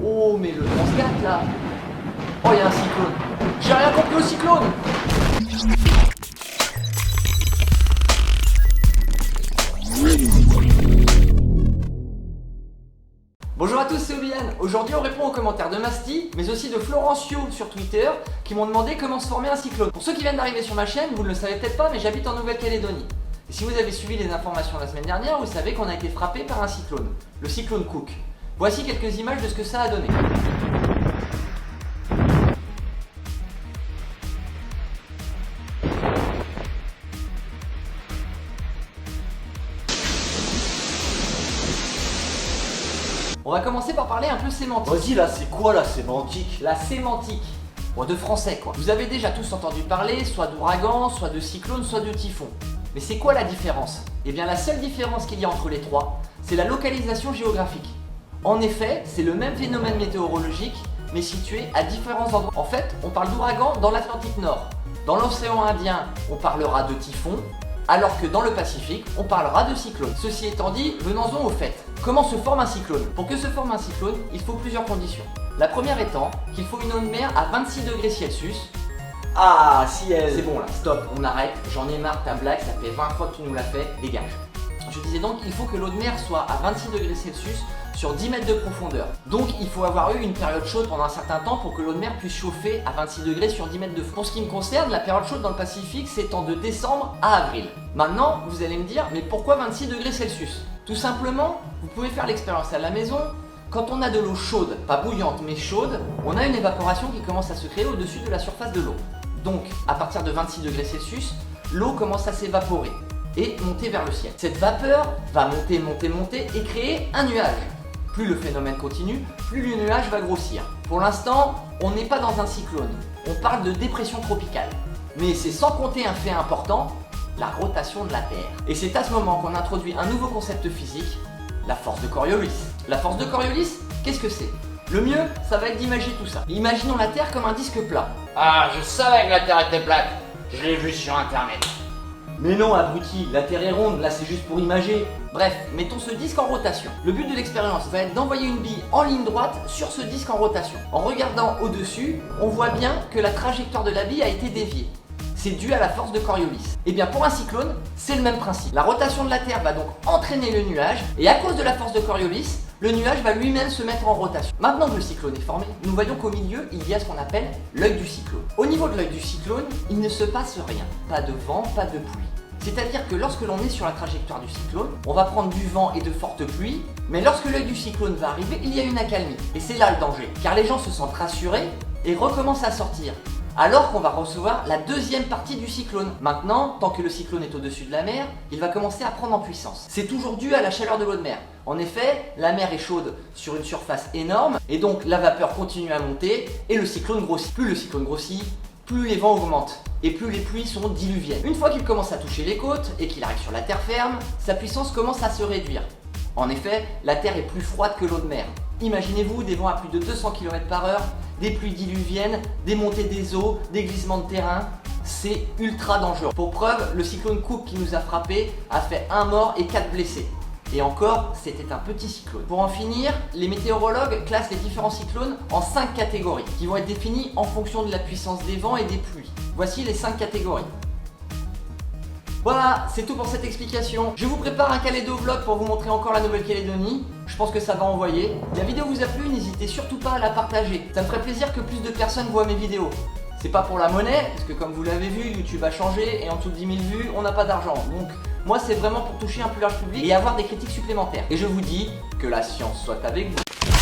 Oh, mais le transgat là. Oh, il y a un cyclone. J'ai rien compris au cyclone. Bonjour à tous, c'est Obian. Aujourd'hui on répond aux commentaires de Masti, mais aussi de Florencio sur Twitter, qui m'ont demandé comment se former un cyclone. Pour ceux qui viennent d'arriver sur ma chaîne, vous ne le savez peut-être pas, mais j'habite en Nouvelle-Calédonie. Et si vous avez suivi les informations la semaine dernière, vous savez qu'on a été frappé par un cyclone, le cyclone Cook. Voici quelques images de ce que ça a donné. On va commencer par parler un peu sémantique. Vas-y là, c'est quoi la sémantique? La sémantique. Bon, de français quoi. Vous avez déjà tous entendu parler soit d'ouragan, soit de cyclone, soit de typhon. Mais c'est quoi la différence? Eh bien la seule différence qu'il y a entre les trois, c'est la localisation géographique. En effet, c'est le même phénomène météorologique, mais situé à différents endroits. En fait, on parle d'ouragan dans l'Atlantique Nord. Dans l'océan Indien, on parlera de typhon, alors que dans le Pacifique, on parlera de cyclone. Ceci étant dit, venons-en au fait. Comment se forme un cyclone? Pour que se forme un cyclone, il faut plusieurs conditions. La première étant qu'il faut une eau de mer à 26 degrés Celsius. Ah, ciel. C'est bon là, stop, on arrête, j'en ai marre ta blague, ça fait 20 fois que tu nous l'as fait, dégage. Je disais donc qu'il faut que l'eau de mer soit à 26 degrés Celsius sur 10 mètres de profondeur. Donc il faut avoir eu une période chaude pendant un certain temps pour que l'eau de mer puisse chauffer à 26 degrés sur 10 mètres de fond. Pour ce qui me concerne, la période chaude dans le Pacifique s'étend de décembre à avril. Maintenant, vous allez me dire, mais pourquoi 26 degrés Celsius? Tout simplement, vous pouvez faire l'expérience à la maison. Quand on a de l'eau chaude, pas bouillante mais chaude, on a une évaporation qui commence à se créer au-dessus de la surface de l'eau. Donc, à partir de 26 degrés Celsius, l'eau commence à s'évaporer et monter vers le ciel. Cette vapeur va monter, monter, monter et créer un nuage. Plus le phénomène continue, plus le nuage va grossir. Pour l'instant, on n'est pas dans un cyclone, on parle de dépression tropicale. Mais c'est sans compter un fait important, la rotation de la Terre. Et c'est à ce moment qu'on introduit un nouveau concept physique, la force de Coriolis. La force de Coriolis, qu'est-ce que c'est? Le mieux, ça va être d'imaginer tout ça. Imaginons la Terre comme un disque plat. Ah, je savais que la Terre était plate. Je l'ai vu sur internet. Mais non, abruti, la Terre est ronde, là c'est juste pour imager. Bref, mettons ce disque en rotation. Le but de l'expérience va être d'envoyer une bille en ligne droite sur ce disque en rotation. En regardant au-dessus, on voit bien que la trajectoire de la bille a été déviée. C'est dû à la force de Coriolis. Et bien pour un cyclone, c'est le même principe. La rotation de la Terre va donc entraîner le nuage, et à cause de la force de Coriolis, le nuage va lui-même se mettre en rotation. Maintenant que le cyclone est formé, nous voyons qu'au milieu, il y a ce qu'on appelle l'œil du cyclone. Au niveau de l'œil du cyclone, il ne se passe rien. Pas de vent, pas de pluie. C'est-à-dire que lorsque l'on est sur la trajectoire du cyclone, on va prendre du vent et de fortes pluies, mais lorsque l'œil du cyclone va arriver, il y a une accalmie. Et c'est là le danger, car les gens se sentent rassurés et recommencent à sortir. Alors qu'on va recevoir la deuxième partie du cyclone. Maintenant, tant que le cyclone est au-dessus de la mer, il va commencer à prendre en puissance. C'est toujours dû à la chaleur de l'eau de mer. En effet, la mer est chaude sur une surface énorme, et donc la vapeur continue à monter, et le cyclone grossit. Plus le cyclone grossit, plus les vents augmentent, et plus les pluies sont diluviennes. Une fois qu'il commence à toucher les côtes, et qu'il arrive sur la terre ferme, sa puissance commence à se réduire. En effet, la terre est plus froide que l'eau de mer. Imaginez-vous des vents à plus de 200 km/h, des pluies diluviennes, des montées des eaux, des glissements de terrain. C'est ultra dangereux. Pour preuve, le cyclone Cook qui nous a frappé a fait 1 mort et 4 blessés. Et encore, c'était un petit cyclone. Pour en finir, les météorologues classent les différents cyclones en 5 catégories, qui vont être définies en fonction de la puissance des vents et des pluies. Voici les 5 catégories. Voilà, c'est tout pour cette explication. Je vous prépare un Calédo-vlog pour vous montrer encore la Nouvelle-Calédonie. Je pense que ça va envoyer. La vidéo vous a plu, n'hésitez surtout pas à la partager. Ça me ferait plaisir que plus de personnes voient mes vidéos. C'est pas pour la monnaie, parce que comme vous l'avez vu, YouTube a changé et en dessous de 10 000 vues, on n'a pas d'argent. Donc moi c'est vraiment pour toucher un plus large public et avoir des critiques supplémentaires. Et je vous dis que la science soit avec vous.